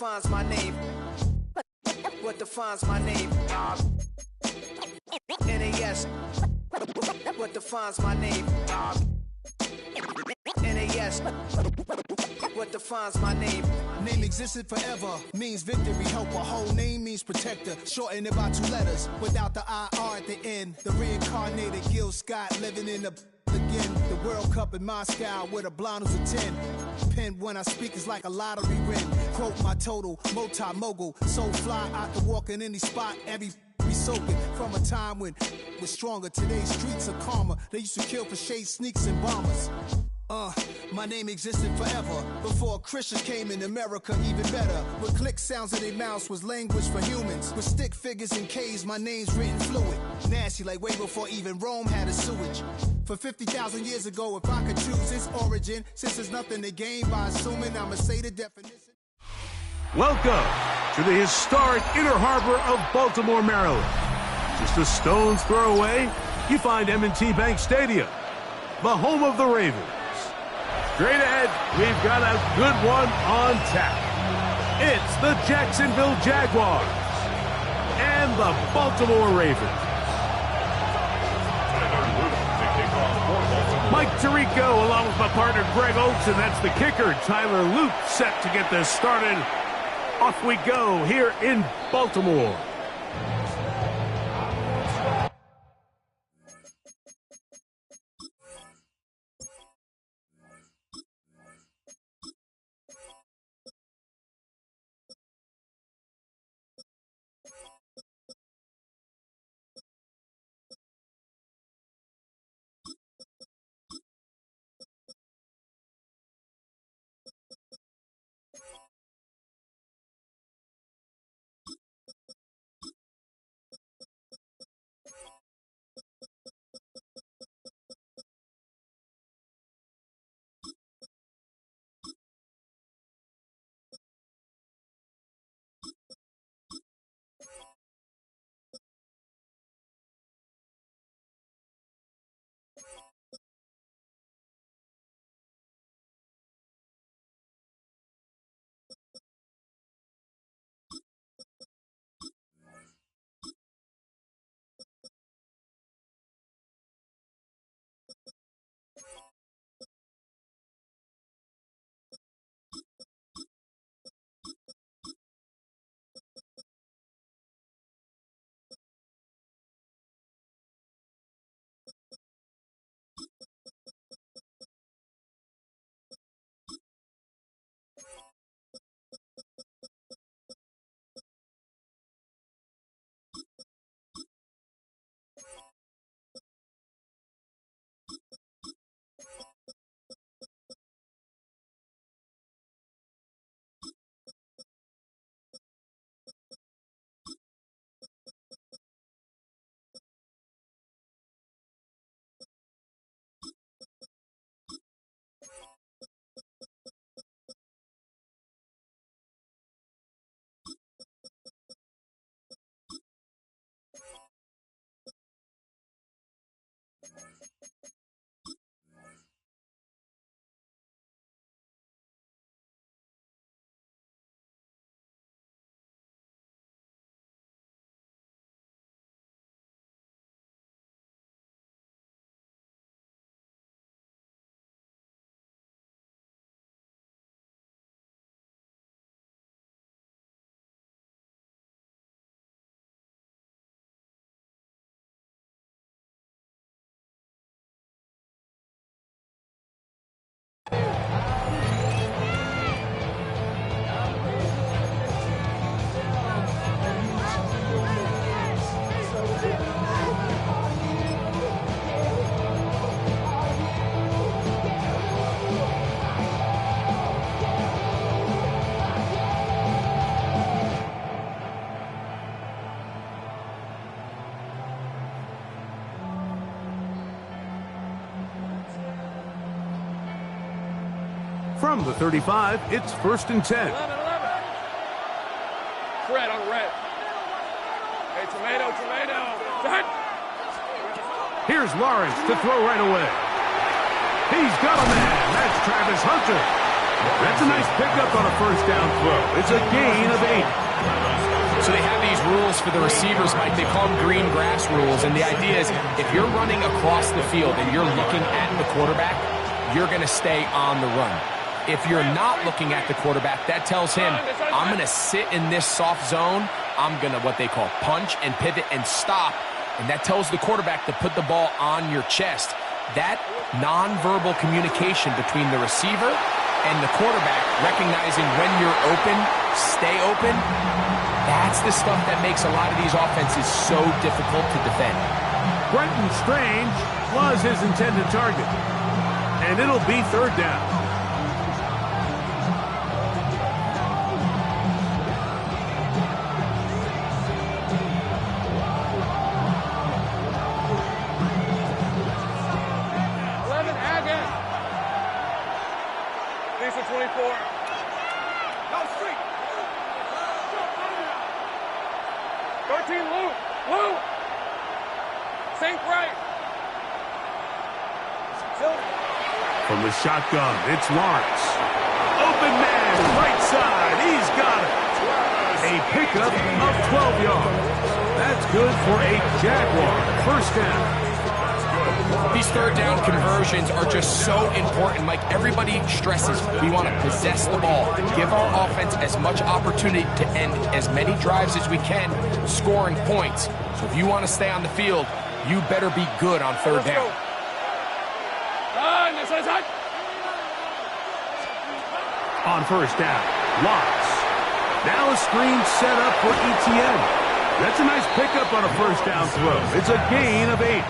defines my name? What defines my name? NAS. What defines my name? NAS. What defines my name? Name existed forever, means victory, helper. Whole name means protector, shortened it by 2 letters, without the IR at the end. The reincarnated Gil Scott, living in the again. The World Cup in Moscow with a blonde who's a 10. Pen when I speak is like a lottery win. Quote my total, multi-mogul. So fly, I can walk in any spot, every be soaking. From a time when was stronger, today's streets are calmer. They used to kill for shade sneaks and bombers. My name existed forever. Before Christians came in America, even better. With click sounds in their mouths was language for humans. With stick figures and K's, my name's written fluid. Nasty like way before even Rome had a sewage. For 50,000 years ago, if I could choose its origin, since there's nothing to gain by assuming, I'ma say the definition. Welcome to the historic Inner Harbor of Baltimore, Maryland. Just a stone's throw away, you find M&T Bank Stadium, the home of the Ravens. Straight ahead, we've got a good one on tap. It's the Jacksonville Jaguars and the Baltimore Ravens. Mike Tirico along with my partner Greg Oates, and that's the kicker, Tyler Luke, set to get this started. Off we go here in Baltimore. From the 35, it's 1st and 10. 11. Red on red. Hey, tomato. Cut. Here's Lawrence to throw right away. He's got a man. That's Travis Hunter. That's a nice pickup on a first down throw. It's a gain of 8. So they have these rules for the receivers, Mike. They call them green grass rules. And the idea is if you're running across the field and you're looking at the quarterback, you're going to stay on the run. If you're not looking at the quarterback, that tells him, I'm going to sit in this soft zone. I'm going to what they call punch and pivot and stop. And that tells the quarterback to put the ball on your chest. That nonverbal communication between the receiver and the quarterback, recognizing when you're open, stay open, that's the stuff that makes a lot of these offenses so difficult to defend. Brenton Strange was his intended target. And it'll be third down. Lisa 24. Go street. 13 Lou. Lou. Sink right. From the shotgun, it's Lawrence. Open man, right side. He's got it. A pickup of 12 yards. That's good for a Jaguar first down. These third down conversions are just so important. Like everybody stresses, we want to possess the ball, give our offense as much opportunity to end as many drives as we can, scoring points. So if you want to stay on the field, you better be good on third down. On first down, Lawrence. Now a screen set up for ETN. That's a nice pickup on a first down throw. It's a gain of 8.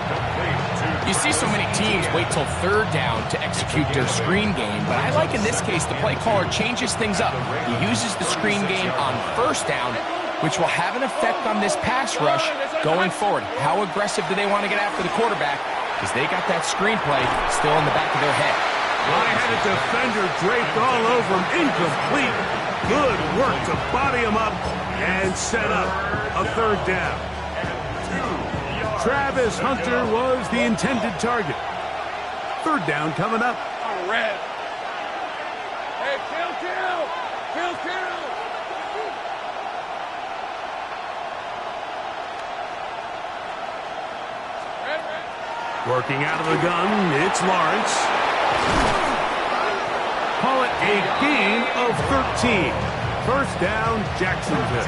You see so many teams wait till third down to execute their screen game, but I like in this case the play caller changes things up. He uses the screen game on first down, which will have an effect on this pass rush going forward. How aggressive do they want to get after the quarterback? Because they got that screen play still in the back of their head. I had a defender draped all over him, incomplete. Good work to body him up and set up a third down. Travis Hunter was the intended target. Third down coming up. On red. Hey, kill. Red. Working out of the gun, it's Lawrence. Call it a gain of 13. First down, Jacksonville.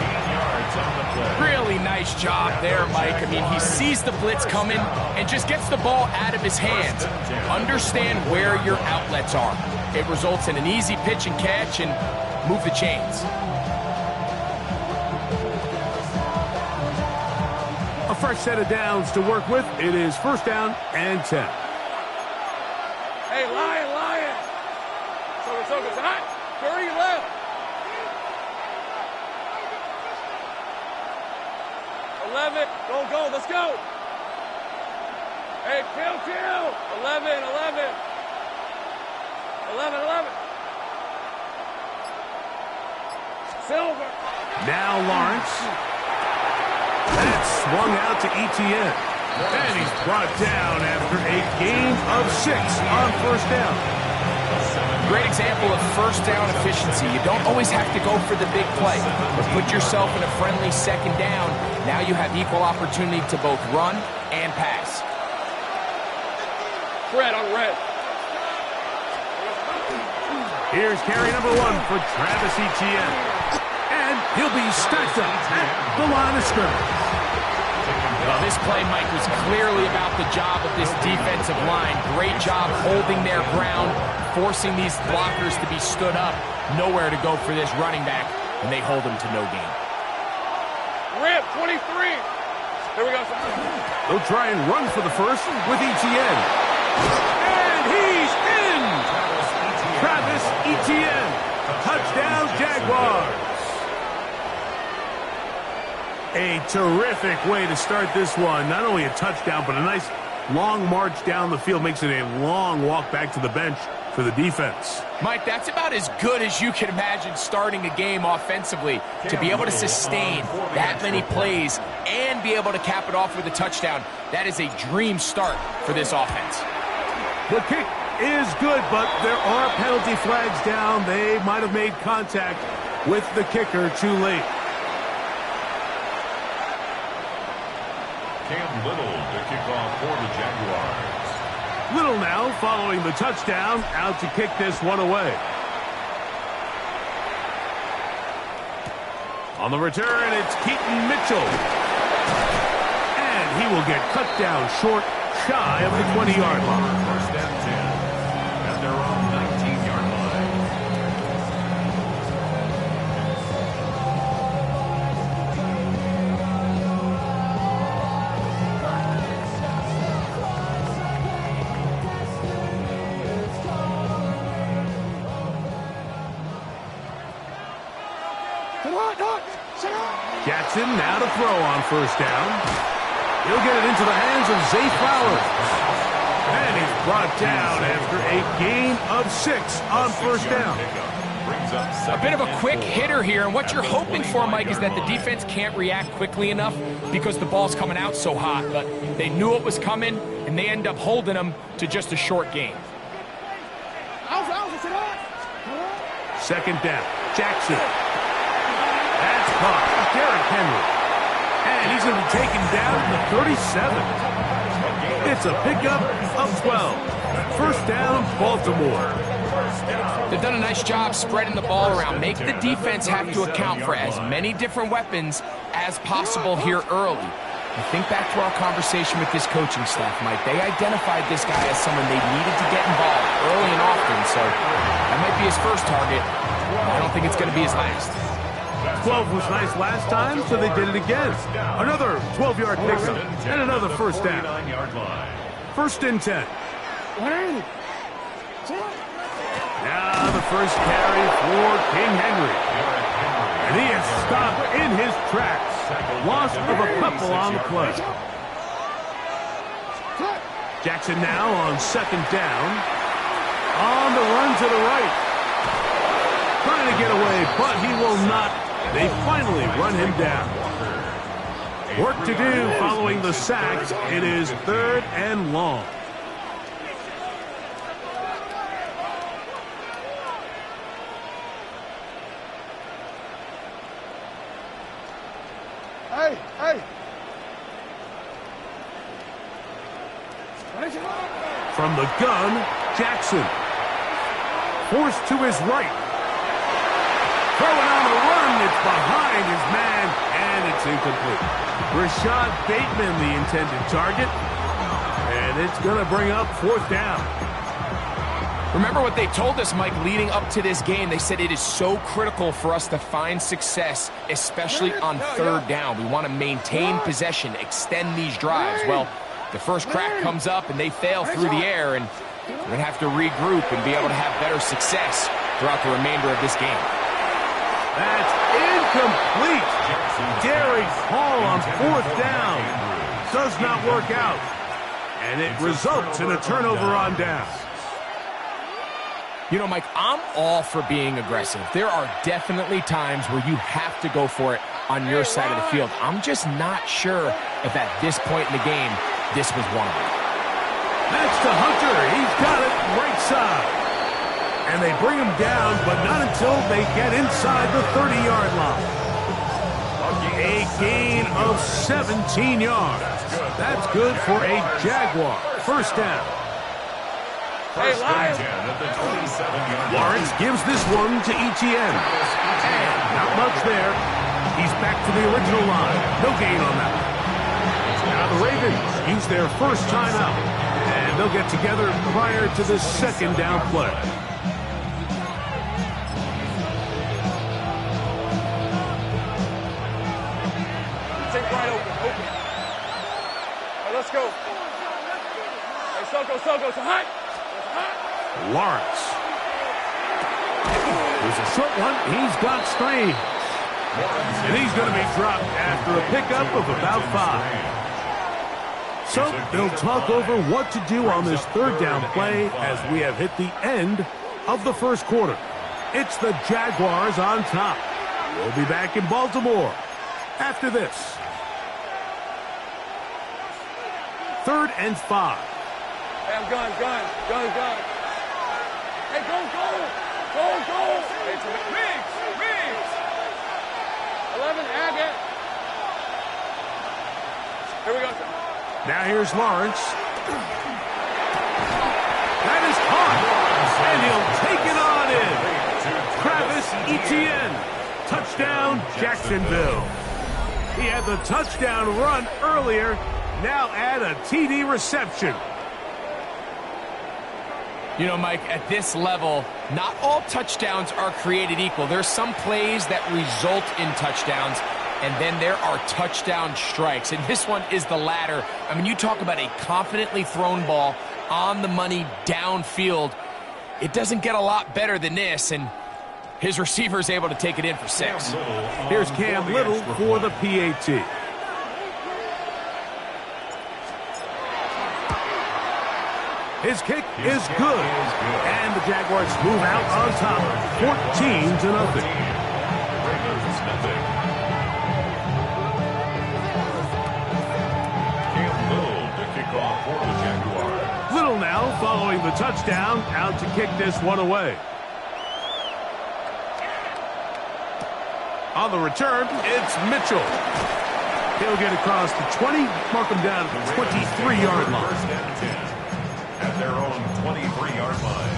Really nice job there, Mike. I mean, he sees the blitz coming and just gets the ball out of his hands. Understand where your outlets are. It results in an easy pitch and catch and move the chains. A fresh set of downs to work with. It is first down and 10. Hey, Lion. So it's hot. 30 left. 11. Go. Let's go. Hey, kill. 11. 11. Silver. Now Lawrence. That's swung out to ETN. And he's brought down after a gain of 6 on first down. Great example of first down efficiency. You don't always have to go for the big play, but put yourself in a friendly second down. Now you have equal opportunity to both run and pass. Red on red. Here's carry number 1 for Travis Etienne. And he'll be stacked up at the line of scrimmage. Well, this play, Mike, was clearly about the job of this defensive line. Great job holding their ground, forcing these blockers to be stood up. Nowhere to go for this running back, and they hold him to no gain. Rip, 23. Here we go. They'll try and run for the first with Etienne. And he's in! Travis Etienne. Touchdown, Jaguars. A terrific way to start this one. Not only a touchdown, but a nice long march down the field. Makes it a long walk back to the bench for the defense. Mike, that's about as good as you can imagine starting a game offensively. To be able to sustain that many plays and be able to cap it off with a touchdown, that is a dream start for this offense. The kick is good, but there are penalty flags down. They might have made contact with the kicker too late. Cam Little to kick off for the Jaguars. Little now following the touchdown, out to kick this one away. On the return, it's Keaton Mitchell. And he will get cut down short, shy of the 20-yard line. First down 10 at their own 19-yard line. Jackson now to throw on first down. He'll get it into the hands of Zay Flowers. And he's brought down after a gain of 6 on first down. A bit of a quick hitter here, and what you're hoping for, Mike, is that the defense can't react quickly enough because the ball's coming out so hot. But they knew it was coming, and they end up holding them to just a short gain. Second down, Jackson. That's caught. Derrick Henry. And he's going to be taken down to the 37. It's a pickup of 12. First down, Baltimore. They've done a nice job spreading the ball around. Make the defense have to account for as many different weapons as possible here early. And think back to our conversation with this coaching staff, Mike. They identified this guy as someone they needed to get involved early and often, so that might be his first target. I don't think it's going to be his last. 12 was nice last time, so they did it again. Another 12-yard pickup and another first down. First and 10. Now the first carry for King Henry. And he is stopped in his tracks. Loss of a couple on the play. Jackson now on second down. On the run to the right. Trying to get away, but he will not. They finally run him down. Work to do following the sack. It is third and long. From the gun, Jackson. Forced to his right. Throwing on the run, it's behind his man, and it's incomplete. Rashad Bateman, the intended target, and it's going to bring up fourth down. Remember what they told us, Mike, leading up to this game. They said it is so critical for us to find success, especially on third down. We want to maintain possession, extend these drives. Well, the first crack comes up, and they fail through the air, and we're going to have to regroup and be able to have better success throughout the remainder of this game. That's incomplete. Derek Hall on fourth down. Does not work out. And it results in a turnover on down. You know, Mike, I'm all for being aggressive. There are definitely times where you have to go for it on your side of the field. I'm just not sure if at this point in the game, this was one of them. That's to Hunter. He's got it right side. And they bring him down, but not until they get inside the 30-yard line. A gain of 17 yards. That's good for a Jaguar. First down. First and 10 at the 27-yard line. Lawrence gives this one to Etienne. And not much there. He's back to the original line. No gain on that. Now the Ravens use their first timeout. And they'll get together prior to the second down play. Right open. All right, let's go. Hey, Soko, so hot. Lawrence. There's a short one. He's got Strange. And he's going to be dropped after a pickup of about 5. So they'll talk over what to do on this third down play as we have hit the end of the first quarter. It's the Jaguars on top. We'll be back in Baltimore after this. Third and 5. Hey, I'm gun. Hey, go. Hey, Riggs. 11, Agate. Here we go. Now here's Lawrence. That is caught. And he'll take it on in. Travis Etienne. Touchdown, Jacksonville. He had the touchdown run earlier. Now add a TD reception. You know, Mike, at this level, not all touchdowns are created equal. There's some plays that result in touchdowns, and then there are touchdown strikes. And this one is the latter. I mean, you talk about a confidently thrown ball on the money downfield. It doesn't get a lot better than this, and his receiver is able to take it in for 6. Here's Cam Little for the PAT. His kick is good. And the Jaguars move out on top, 14-0. Little now following the touchdown, out to kick this one away. On the return, it's Mitchell. He'll get across the 20, mark him down at the 23-yard line. At their own 23-yard line.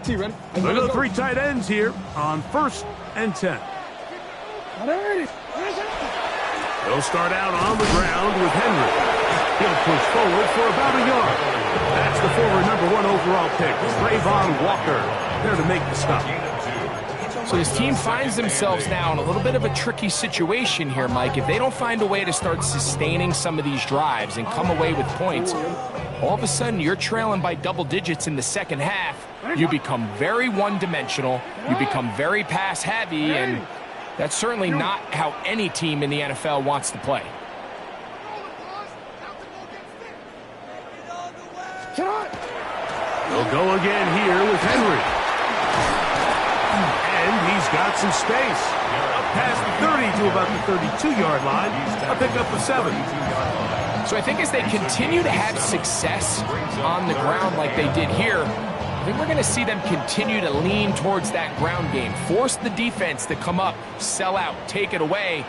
T, ready? Look at the 3 tight ends here on 1st and 10. They'll start out on the ground with Henry. He'll push forward for about a yard. That's the former #1 overall pick, Trayvon Walker, there to make the stop. So this team finds themselves now in a little bit of a tricky situation here, Mike. If they don't find a way to start sustaining some of these drives and come away with points, all of a sudden you're trailing by double digits in the second half. You become very one-dimensional. You become very pass-heavy, and that's certainly not how any team in the NFL wants to play. They'll go again here with Henry. And he's got some space. Up past the 30 to about the 32-yard line. A pickup of 7. So I think as they continue to have success on the ground like they did here, I think we're going to see them continue to lean towards that ground game. Force the defense to come up, sell out, take it away.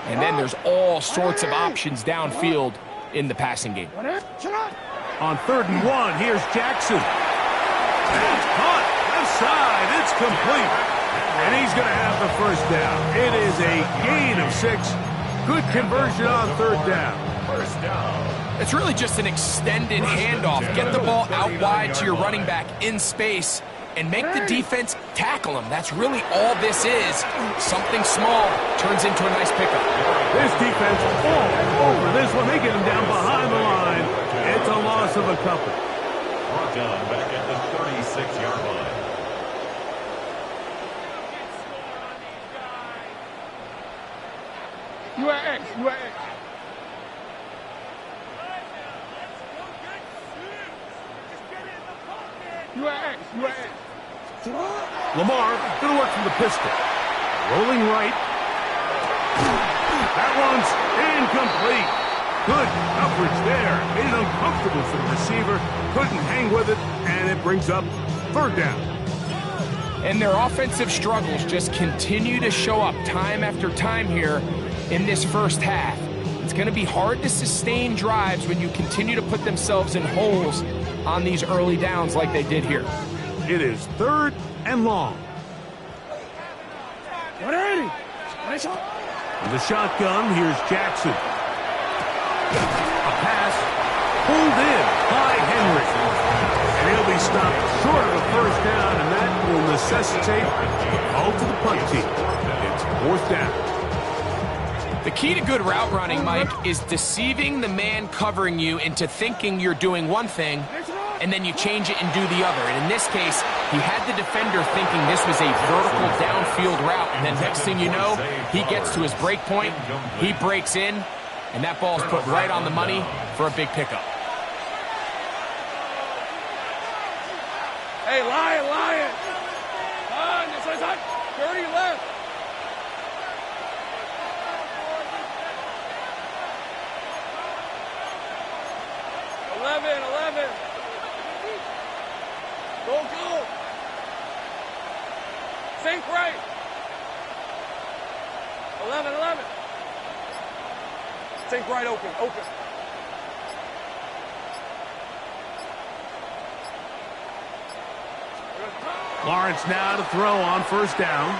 And then there's all sorts of options downfield in the passing game. On 3rd and 1, here's Jackson. That's caught. Left side. It's complete. And he's going to have the 1st down. It is a gain of 6. Good conversion on 3rd down. 1st down. It's really just an extended handoff. Get the ball out wide to your running back in space and make the defense tackle him. That's really all this is. Something small turns into a nice pickup. This defense all over this one. They get him down behind the line. It's a loss of a couple. Brought down back at the 36-yard line. You at X. Lamar going to work from the pistol. Rolling right. That one's incomplete. Good coverage there. Made it uncomfortable for the receiver. Couldn't hang with it, and it brings up 3rd down. And their offensive struggles just continue to show up time after time here in this first half. It's going to be hard to sustain drives when you continue to put themselves in holes on these early downs like they did here. It is 3rd and long. In the shotgun, here's Jackson. A pass pulled in by Henry. And he'll be stopped short of a 1st down, and that will necessitate a call to the punt team. It's 4th down. The key to good route running, Mike, is deceiving the man covering you into thinking you're doing one thing, and then you change it and do the other. And in this case, he had the defender thinking this was a vertical downfield route, and then next thing you know, he gets to his break point, he breaks in, and that ball's put right on the money for a big pickup. Hey, Lion. On, this one's on. 30 left. 11. Go. Sink right. 11. Sink right, open. Lawrence now to throw on first down.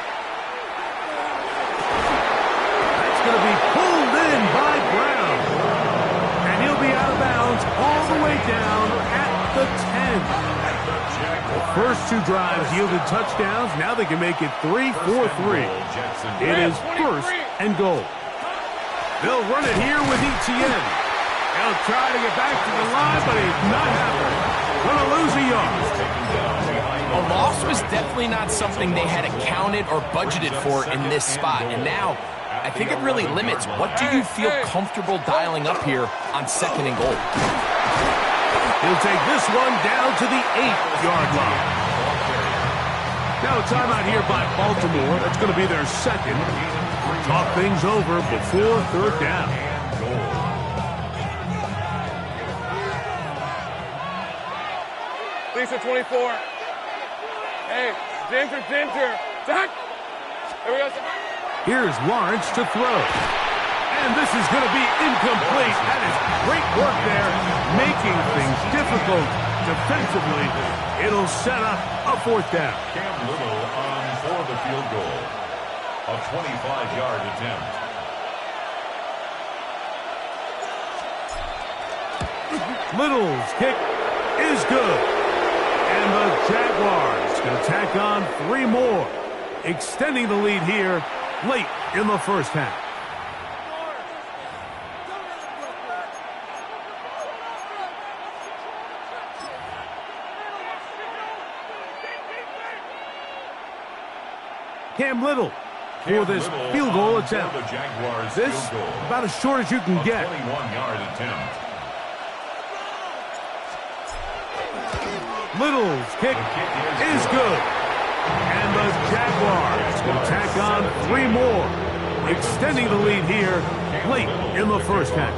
That's going to be pulled in by Brown. And he'll be out of bounds all the way down at the 10. The first two drives yielded touchdowns. Now they can make it 3-4-3. It is first and goal. They'll run it here with Etienne. He'll try to get back to the line, but he's not happening. Going to lose a yard. A loss was definitely not something they had accounted or budgeted for in this spot. And now, I think it really limits what do you feel comfortable dialing up here on second and goal. He'll take this one down to the 8-yard line. Now a timeout here by Baltimore. That's going to be their second. Talk things over before third down. Lisa 24. Hey, Ginger. Zach. Here we go. Here's Lawrence to throw. And this is going to be incomplete. That is great work there, making things difficult defensively. It'll set up a fourth down. Cam Little on for the field goal. A 25-yard attempt. Little's kick is good. And the Jaguars going to tack on 3 more, extending the lead here late in the first half. Cam Little for this field goal attempt. This about as short as you can get. 21-yard attempt. Little's kick is good. And the Jaguars will tack on 3 more, extending the lead here late in the first half.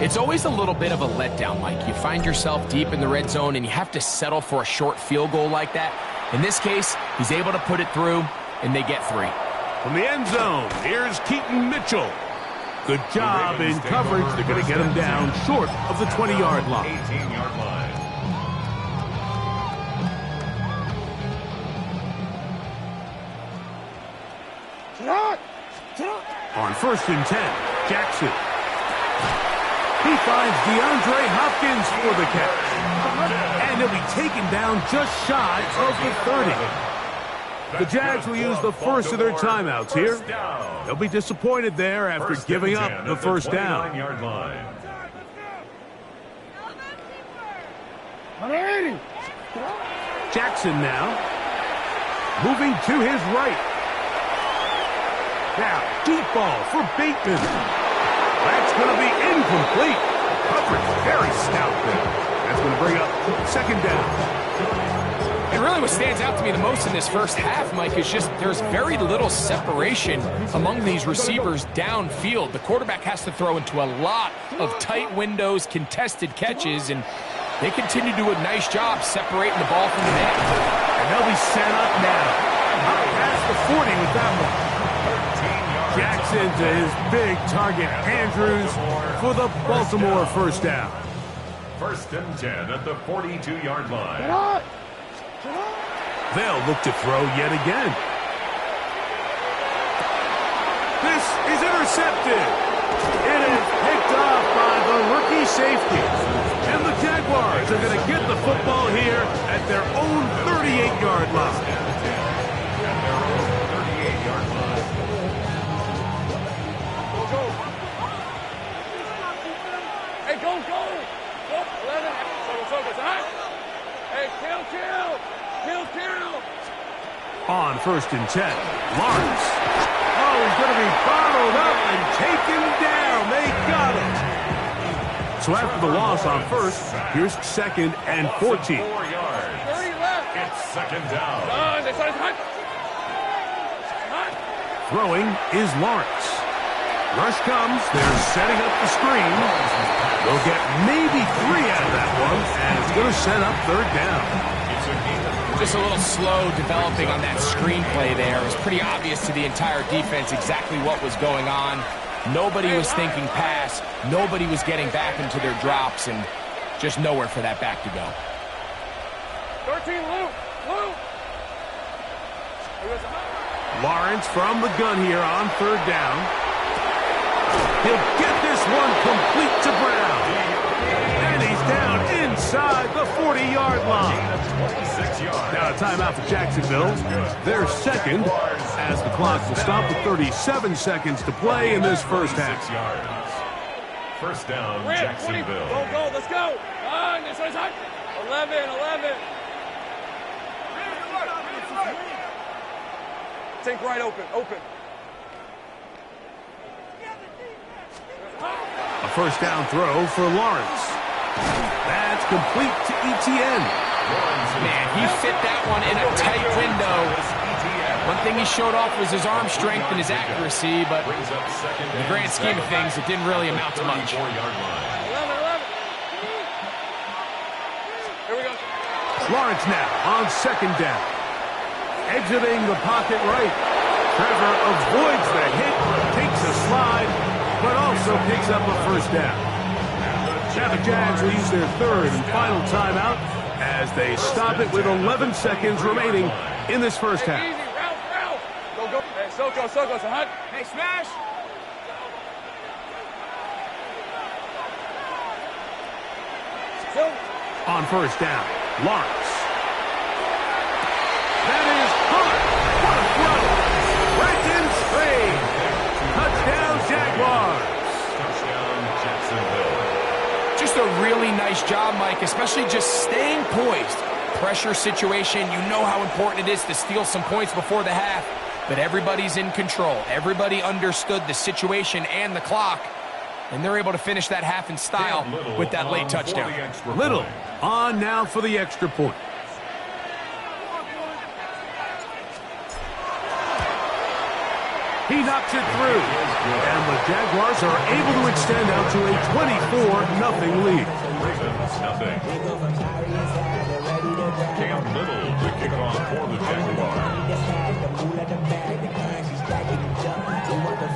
It's always a little bit of a letdown, Mike. You find yourself deep in the red zone and you have to settle for a short field goal like that. In this case, he's able to put it through, and they get 3. From the end zone, here's Keaton Mitchell. Good job in coverage. They're going to get him down short of the 20-yard line. 18-yard line. On first and 10, Jackson. He finds DeAndre Hopkins for the catch. And he'll be taken down just shy of the 30. The Jags will use the first of their timeouts here. They'll be disappointed there after giving up the first down. Jackson now moving to his right. Now, deep ball for Bateman. That's going to be incomplete. Coverage very stout there. That's going to bring up second down. And really what stands out to me the most in this first half, Mike, is just there's very little separation among these receivers downfield. The quarterback has to throw into a lot of tight windows, contested catches, and they continue to do a nice job separating the ball from the net. And they'll be set up now. Up past the 40 with that one. Jackson to his big target, Andrews, for the Baltimore first down. First and 10 at the 42-yard line. They'll look to throw yet again. This is intercepted. It is picked off by the rookie safety. And the Jaguars are going to get the football here at their own 38-yard line. Hey, go. Go, 11. Focus. All right. Hey, kill. On first and 10, Lawrence. Oh, he's going to be bottled up and taken down. They got him. So after the loss on first, here's second and 14. 4 yards. 30 left. It's second down. Done. They started hot. Throwing is Lawrence. Rush comes. They're setting up the screen. They'll get maybe 3 out of that one, and it's going to set up third down. Just a little slow developing on that screenplay there. It was pretty obvious to the entire defense exactly what was going on. Nobody was thinking pass. Nobody was getting back into their drops, and just nowhere for that back to go. 13, Luke. Lawrence from the gun here on third down. He'll get this one complete to Brown. And he's down inside the 40-yard line. Now a timeout for Jacksonville. Their second, as the clock will stop with 37 seconds to play in this first half. First down, Jacksonville. Go, let's go. 11. Take right, open. A first down throw for Lawrence. That's complete to Etienne. Man, he fit that one in a tight window. One thing he showed off was his arm strength and his accuracy, but in the grand scheme of things, it didn't really amount to much. 11. Here we go. Lawrence now on second down. Exiting the pocket right. Trevor avoids the hit, takes a slide, but also picks up a first down. Now the Jags will use their third and final timeout as they stop it with 11 seconds remaining in this first half. Easy, Ralph. Go. Hey, Soko, Hunt. Hey, smash. On first down, Lawrence. That is hard. What a throw. Right in straight. Touchdown, Jaguars. Touchdown, Jacksonville. Just a really nice job, Mike, especially just staying poised. Pressure situation, you know how important it is to steal some points before the half, but everybody's in control. Everybody understood the situation and the clock, and they're able to finish that half in style with that late touchdown. Little on now for the extra point. He knocks it through, and the Jaguars are able to extend out to a 24-0 lead. Nothing. Cam Little to kick off for the Jaguars.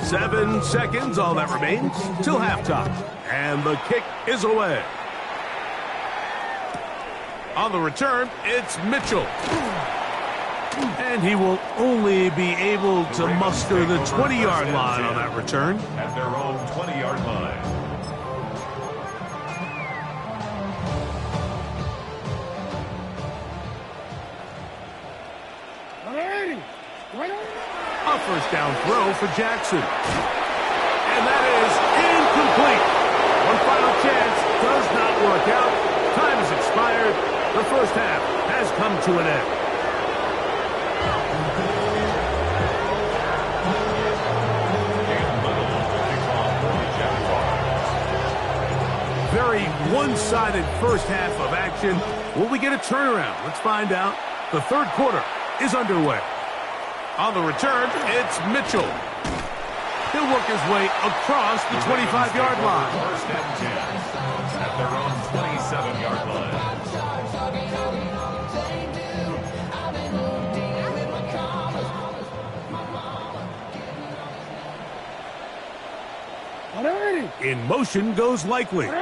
7 seconds, all that remains, till halftime. And the kick is away. On the return, it's Mitchell. And he will only be able to muster the 20-yard line on that return. At their own 20-yard line. A first down throw for Jackson. And that is incomplete. One final chance does not work out. Time has expired. The first half has come to an end. Very one-sided first half of action. Will we get a turnaround? Let's find out. The third quarter is underway. On the return, it's Mitchell. He'll work his way across the 25-yard line. First and 10 at their own 27-yard line. In motion goes Likely. On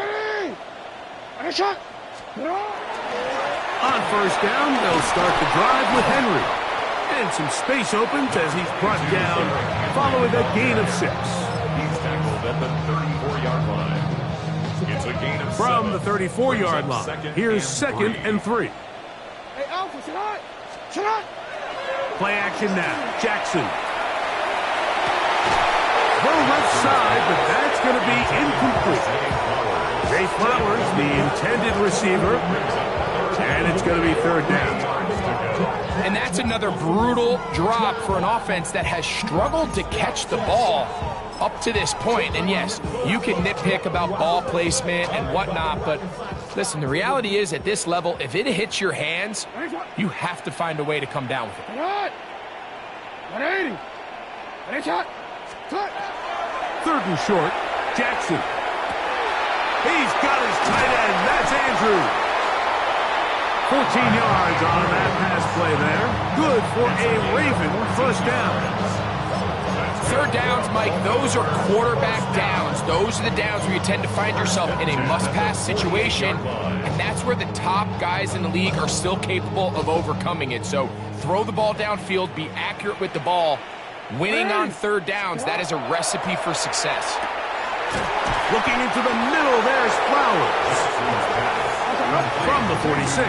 first down, they'll start the drive with Henry. And some space opens as he's brought down following a gain of 6. He's tackled at the 34-yard line. It's a gain of 7. From the 34-yard line, here's second and 3. Hey, Alpha, shut up. Play action now. Jackson. Go left side, but that's going to be incomplete. Jay Flowers, the intended receiver, and it's going to be third down. And that's another brutal drop for an offense that has struggled to catch the ball up to this point. And yes, you can nitpick about ball placement and whatnot, but listen, the reality is at this level, if it hits your hands, you have to find a way to come down with it. 3rd and short. Jackson. He's got his tight end. That's Andrew. 14 yards on that pass play there. Good for a Raven first down. 3rd downs, Mike, those are quarterback downs. Those are the downs where you tend to find yourself in a must-pass situation, and that's where the top guys in the league are still capable of overcoming it. So throw the ball downfield, be accurate with the ball. Winning on 3rd downs, that is a recipe for success. Looking into the middle, there's Flowers. From the 46.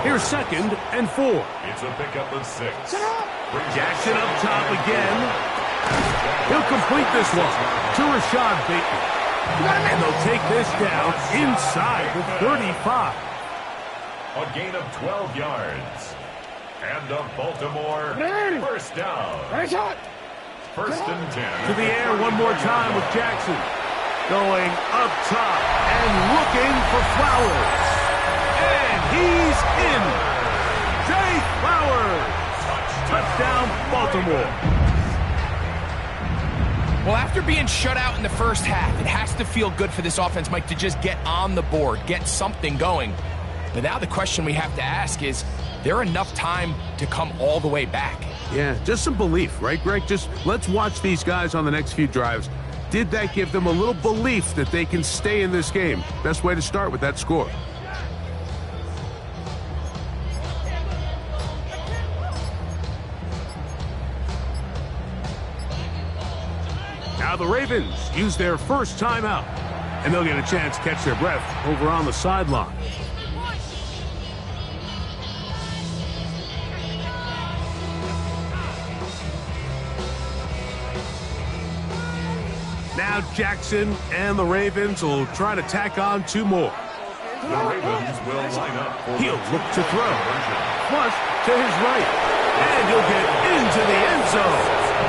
Here's 2nd and 4. It's a pickup of 6. Jackson up top again. He'll complete this one to Rashad Bateman. And they'll take this down inside the 35. A gain of 12 yards. And a Baltimore first down. 1st and 10. To the air one more time with Jackson. Going up top and looking for Flowers. And he's in. Jay Flowers. Touchdown, Baltimore. Well, after being shut out in the first half, it has to feel good for this offense, Mike, to just get on the board, get something going. But now the question we have to ask is there enough time to come all the way back? Yeah, just some belief, right, Greg? Just let's watch these guys on the next few drives. Did that give them a little belief that they can stay in this game? Best way to start with that score. Now the Ravens use their first timeout, and they'll get a chance to catch their breath over on the sideline. Now Jackson and the Ravens will try to tack on 2 more. The Ravens will line up for He'll look to throw. Flush to his right. And he'll get into the end zone.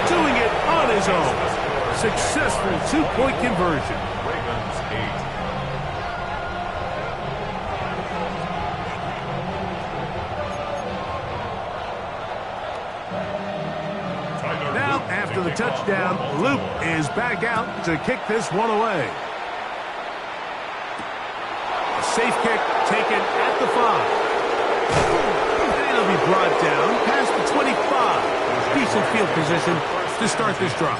Doing it on his own. Successful 2-point conversion. Ravens 8. Now, after the touchdown, Luke is back out to kick this one away. A safe kick taken at the 5. And it'll be brought down past the 25. Decent field position to start this drive.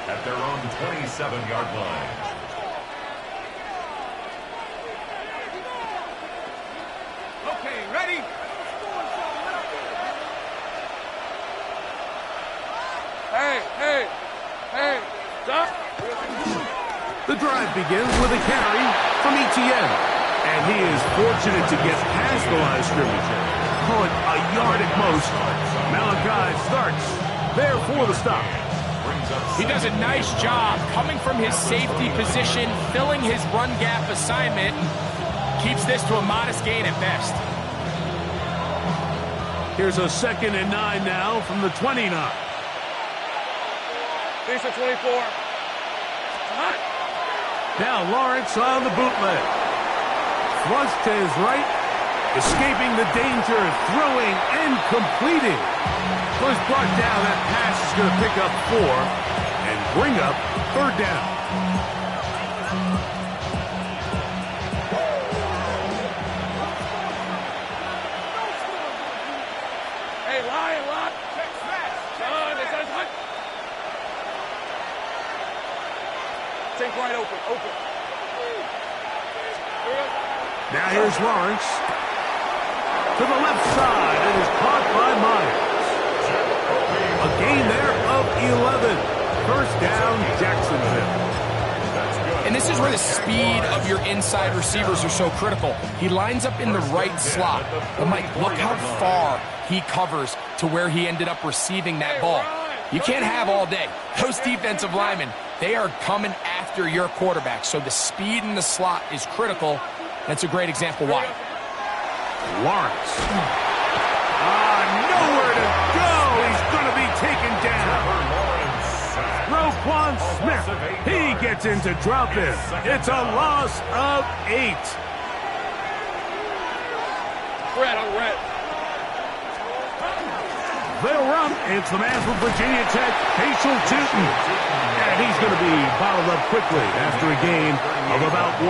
At their own 27-yard line. Okay, ready? Hey, stop. The drive begins with a carry from ETN. And he is fortunate to get past the line of scrimmage. Call it a yard at most. Malachi starts there for the stop. He does a nice job coming from his safety position, filling his run gap assignment, keeps this to a modest gain at best. Here's a 2nd and 9 now from the 29. Finish at 24. Now Lawrence on the bootleg. Flush to his right, escaping the danger, throwing and completing. Was brought down. That pass is going to pick up 4 and bring up 3rd down. Hey, line. Take right open. Now here's Lawrence. To the left side. It is caught by Myers. A gain there of 11. First down, Jacksonville. And this is where the speed of your inside receivers are so critical. He lines up in the right slot. But Mike, look how far he covers to where he ended up receiving that ball. You can't have all day. Those defensive linemen, they are coming after your quarterback. So the speed in the slot is critical. That's a great example why. Lawrence. Nowhere to go. He's going to be taken down. Roquan Smith. He gets into drop in. It's a loss of 8. Red. They'll run. It's the man from Virginia Tech, PHLY. And And he's going to be bottled up quickly after a gain of about 1.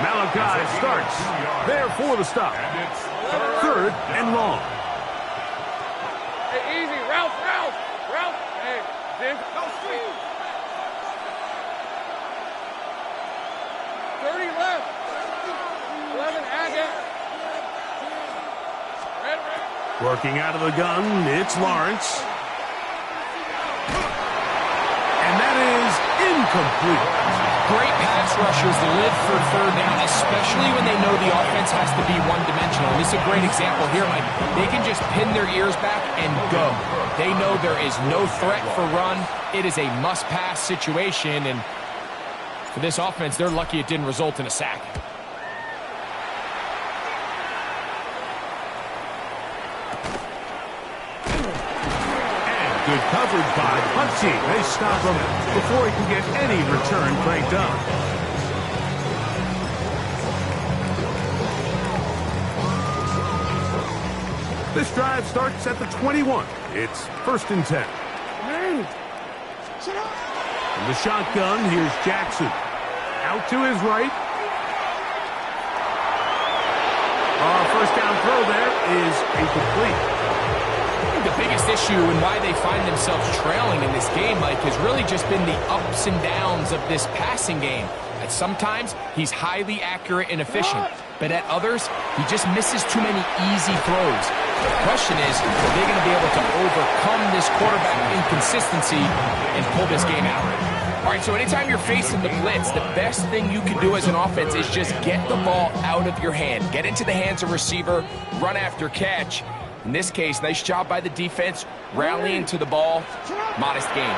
Malachi starts there for the stop. Third and long. Hey, easy. Ralph. Hey, Jim. Go sweet. 30 left. 11, add it. Red. Working out of the gun, it's Lawrence. And that is incomplete. Great pass rushers live for third down, especially when they know the offense has to be one-dimensional. And this is a great example here, Mike. They can just pin their ears back and go. They know there is no threat for run. It is a must-pass situation, and for this offense, they're lucky it didn't result in a sack. Good coverage by the punt team. They stop him before he can get any return cranked up. This drive starts at the 21. It's 1st and 10. From the shotgun, here's Jackson. Out to his right. First down throw there is incomplete. The biggest issue and why they find themselves trailing in this game, Mike, has really just been the ups and downs of this passing game. At sometimes, he's highly accurate and efficient, but at others, he just misses too many easy throws. The question is, are they going to be able to overcome this quarterback inconsistency and pull this game out? All right, so anytime you're facing the blitz, the best thing you can do as an offense is just get the ball out of your hand. Get into the hands of receiver, run after catch. In this case, nice job by the defense, rallying to the ball. Modest gain.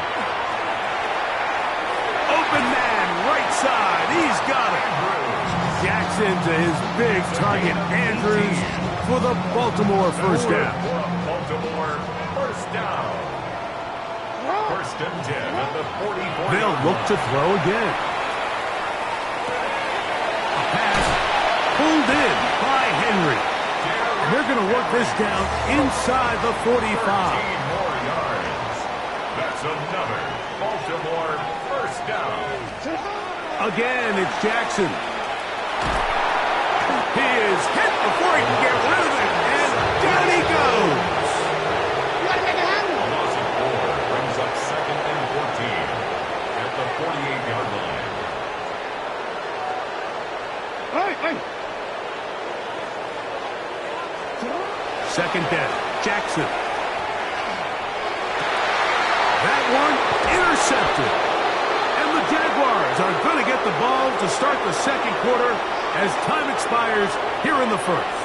Open man, right side. He's got it. Jackson to his big target, Andrews, for the Baltimore first down. Baltimore first down. 1st and 10 at the 44. They'll look to throw again. A pass pulled in by Henry. They're going to work this down inside the 45. 13 more yards. That's another Baltimore first down. Again, it's Jackson. He is hit before he can get rid of it, and down he goes. A loss of 4 brings up 2nd and 14 at the 48-yard line. Hey. 2nd down, Jackson. That one intercepted. And the Jaguars are going to get the ball to start the 2nd quarter as time expires here in the 1st.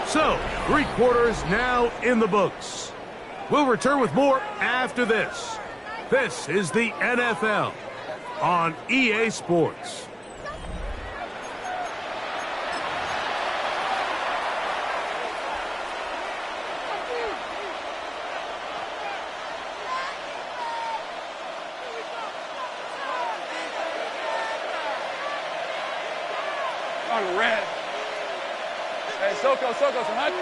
So, 3 quarters now in the books. We'll return with more after this. This is the NFL on EA Sports. On red. Hey, Soko, some hunt.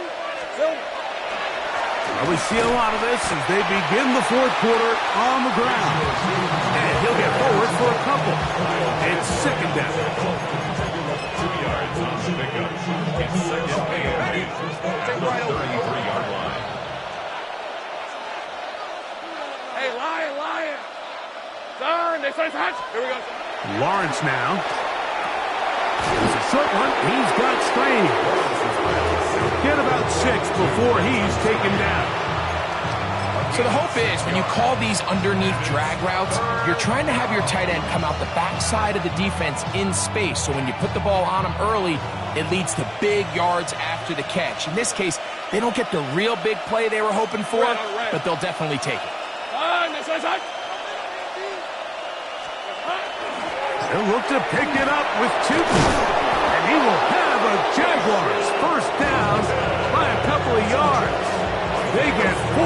We see a lot of this as they begin the 4th quarter on the ground. And he'll get forward for a couple. It's 2nd down. 2 yards on the pickup. It's 2nd and 8 at the 33-yard line. Hey, Lion. Turn. They start touch. Here we go. Lawrence now. It's a short one. He's got strain. Get about 6 before he's taken down. So the hope is when you call these underneath drag routes, you're trying to have your tight end come out the backside of the defense in space. So when you put the ball on him early, it leads to big yards after the catch. In this case, they don't get the real big play they were hoping for, but they'll definitely take it. They'll look to pick it up with 2. And he will have a Jaguars first down by a couple of yards. They get 4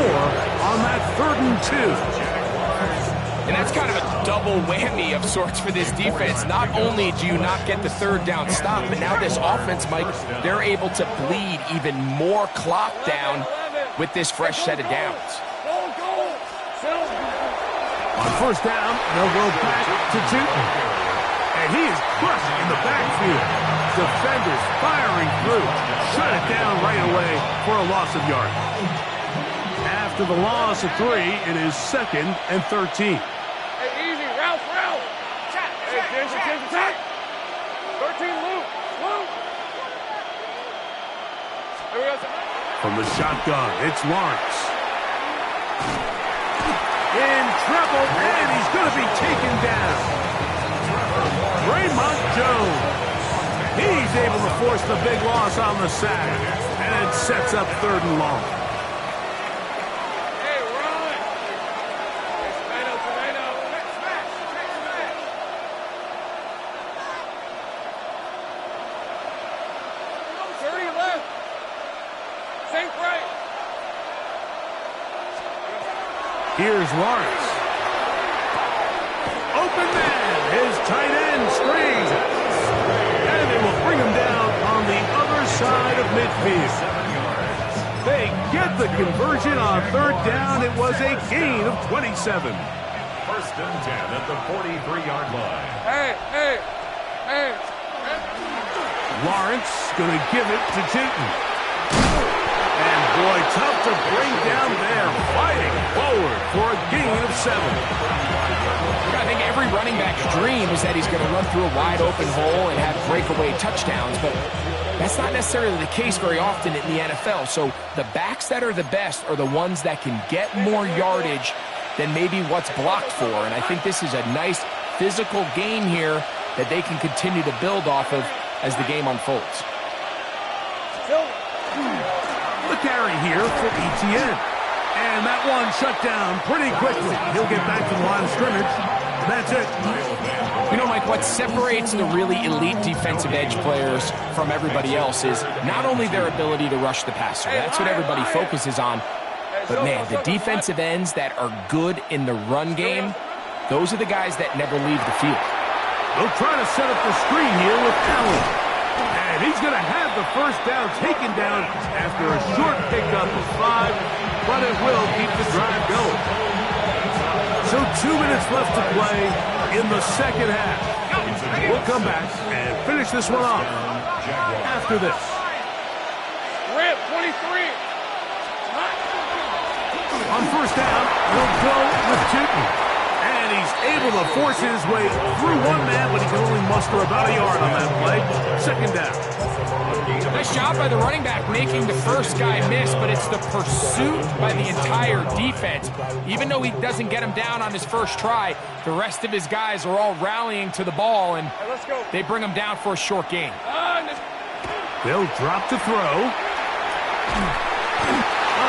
on that 3rd and 2. And that's kind of a double whammy of sorts for this defense. Not only do you not get the third down stop, but now this offense, Mike, they're able to bleed even more clock down with this fresh set of downs. On first down, they'll go back to Newton. And he is crushed in the backfield. Defenders firing through. Shut it down right away for a loss of yards. After the loss of 3, it is 2nd and 13. Hey, easy, Ralph. Hey, James, attack. 13, Luke. There we go. From the shotgun, it's Lawrence. In trouble, and he's going to be taken down. Raymond Jones. He's able to force the big loss on the sack, and it sets up 3rd and long. Hey, we're on it. Tomato. 30 left. Sink right. Here's Lawrence. Open man, his tight end screens. And they will bring him down on the other side of midfield. They get the conversion on 3rd down. It was a gain of 27. 1st and 10 at the 43-yard line. Hey. Lawrence going to give it to Newton. And boy, tough to bring down there. Fighting forward for a gain of 7. I think every running back's dream is that he's going to run through a wide open hole and have breakaway touchdowns, but that's not necessarily the case very often in the NFL. So the backs that are the best are the ones that can get more yardage than maybe what's blocked for. And I think this is a nice physical game here that they can continue to build off of as the game unfolds. The carry here for ETN. And that one shut down pretty quickly. He'll get back to the line of scrimmage. That's it. You know, Mike, what separates the really elite defensive edge players from everybody else is not only their ability to rush the passer. That's what everybody focuses on. But, man, the defensive ends that are good in the run game, those are the guys that never leave the field. They'll try to set up the screen here with Allen. And he's going to have the first down taken down after a short pickup of 5, but it will keep the drive going. So 2 minutes left to play in the 2nd half. We'll come back and finish this one off after this. Rip, 23. On first down, he'll go with Newton. And he's able to force his way through one man, but he can only muster about a yard on that play. 2nd down. Nice job by the running back making the first guy miss, but it's the pursuit by the entire defense. Even though he doesn't get him down on his first try, the rest of his guys are all rallying to the ball, and they bring him down for a short gain. They'll drop to throw.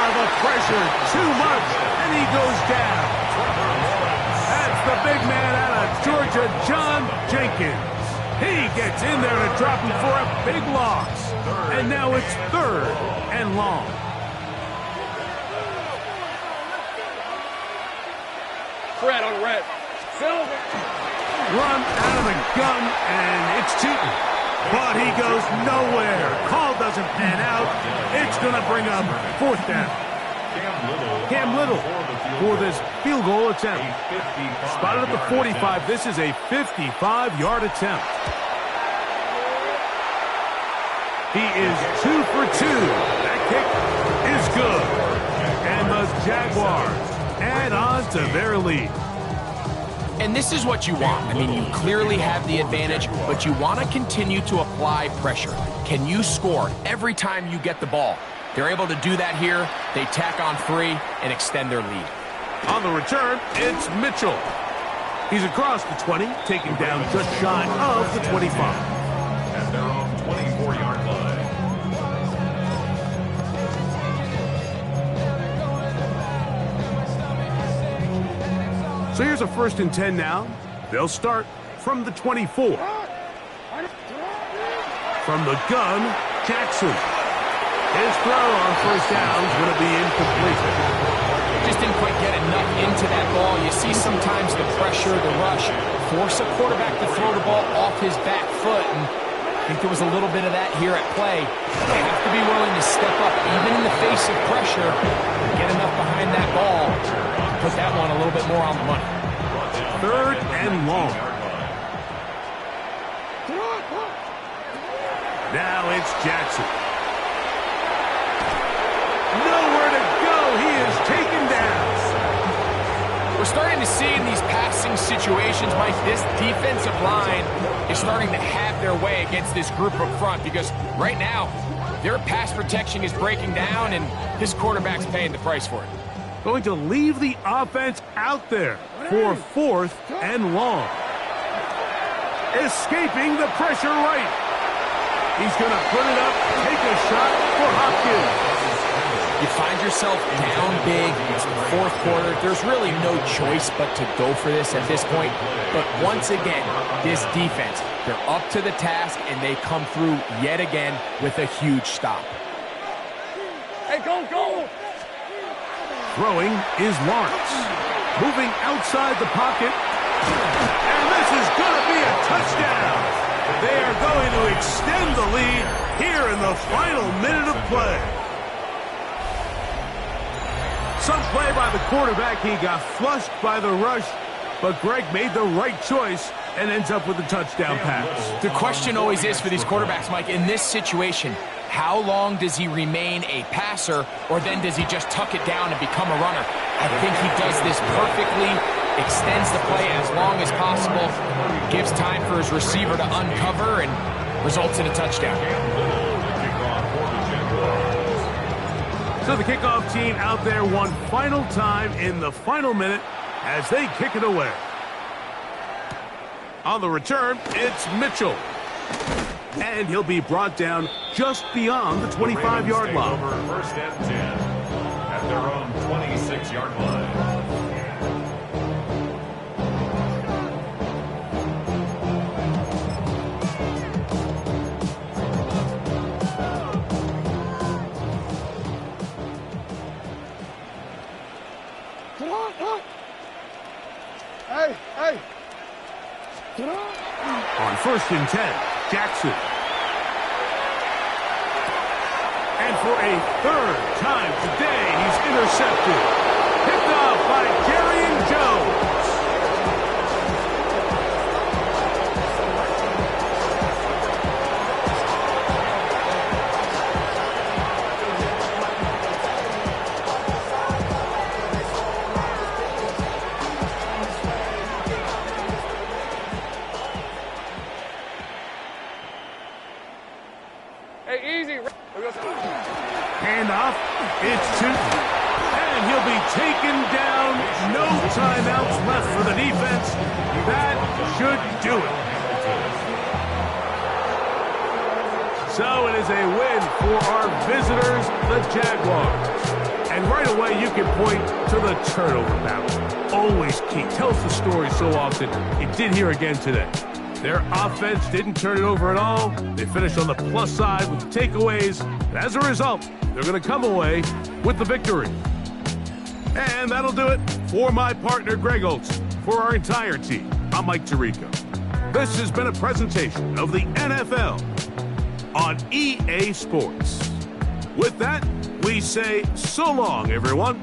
The pressure, too much, and he goes down. That's the big man out of Georgia, John Jenkins. He gets in there to drop him for a big loss. And now it's 3rd and long. Fred on red. Silver. Run out of the gun, and it's Newton. But he goes nowhere. Call doesn't pan out. It's going to bring up 4th down. Cam Little for this field goal attempt. Spotted at the 45. This is a 55-yard attempt. He is 2 for 2. That kick is good. And the Jaguars add on to their lead. And this is what you want. I mean, you clearly have the advantage, but you want to continue to apply pressure. Can you score every time you get the ball? They're able to do that here. They tack on 3 and extend their lead. On the return, it's Mitchell. He's across the 20, taken down just shy of the 25. And they're off 24-yard line. So here's a 1st and 10 now. They'll start from the 24. From the gun, Jackson. His throw on first down is going to be incomplete. just didn't quite get enough into that ball. You see sometimes the pressure, the rush, force a quarterback to throw the ball off his back foot, and I think there was a little bit of that here at play. They have to be willing to step up, even in the face of pressure, get enough behind that ball, put that one a little bit more on the money. 3rd and long. Now it's Jackson. Nowhere to go. He is taken down. We're starting to see in these passing situations, Mike, this defensive line is starting to have their way against this group up front, because right now their pass protection is breaking down and this quarterback's paying the price for it. Going to leave the offense out there for 4th and long. Escaping the pressure right. He's going to put it up, take a shot for Hopkins. You find yourself down big. It's the 4th quarter. There's really no choice but to go for this at this point. But once again, this defense, they're up to the task, and they come through yet again with a huge stop. Hey, go! Throwing is Lawrence. Moving outside the pocket. And this is going to be a touchdown. They are going to extend the lead here in the final minute of play. Some play by the quarterback. He got flushed by the rush, but Greg made the right choice and ends up with a touchdown pass. The question always is for these quarterbacks, Mike, in this situation, how long does he remain a passer, or then does he just tuck it down and become a runner? I think he does this perfectly, extends the play as long as possible, gives time for his receiver to uncover, and results in a touchdown. So the kickoff team out there one final time in the final minute as they kick it away. On the return, it's Mitchell. And he'll be brought down just beyond the 25-yard line. 1st and 10 at their own 26-yard line. Hey! On 1st and 10, Jackson. And for a 3rd time today, he's intercepted. Picked off by Jerry Jones. Hey, easy. Handoff, it's Tootin. And he'll be taken down. No timeouts left for the defense. That should do it. So it is a win for our visitors, the Jaguars. And right away you can point to the turnover battle. Always key. Tells the story so often. It did here again today. Their offense didn't turn it over at all. They finished on the plus side with takeaways. And as a result, they're going to come away with the victory. And that'll do it for my partner, Greg Olson. For our entire team, I'm Mike Tirico. This has been a presentation of the NFL on EA Sports. With that, we say so long, everyone.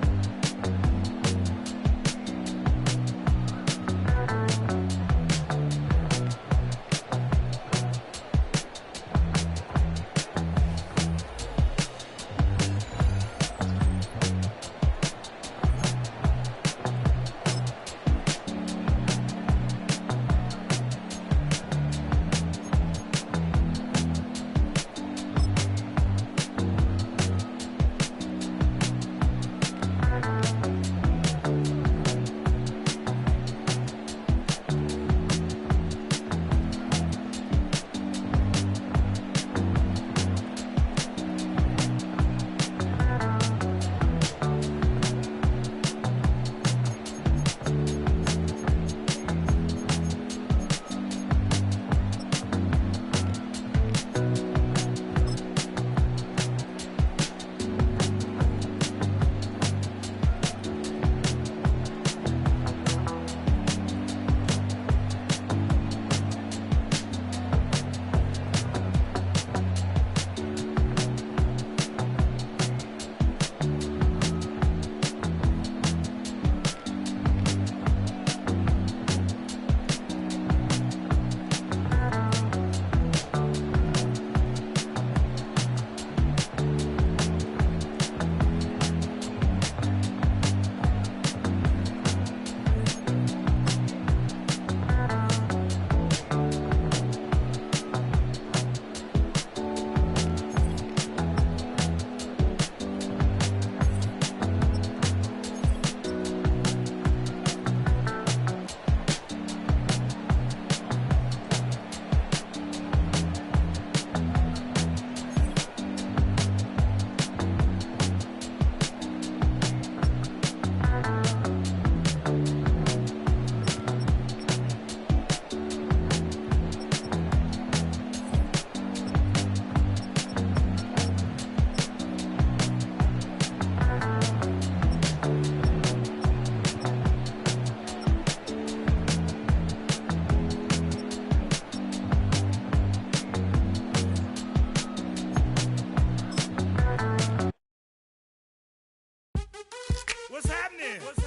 in.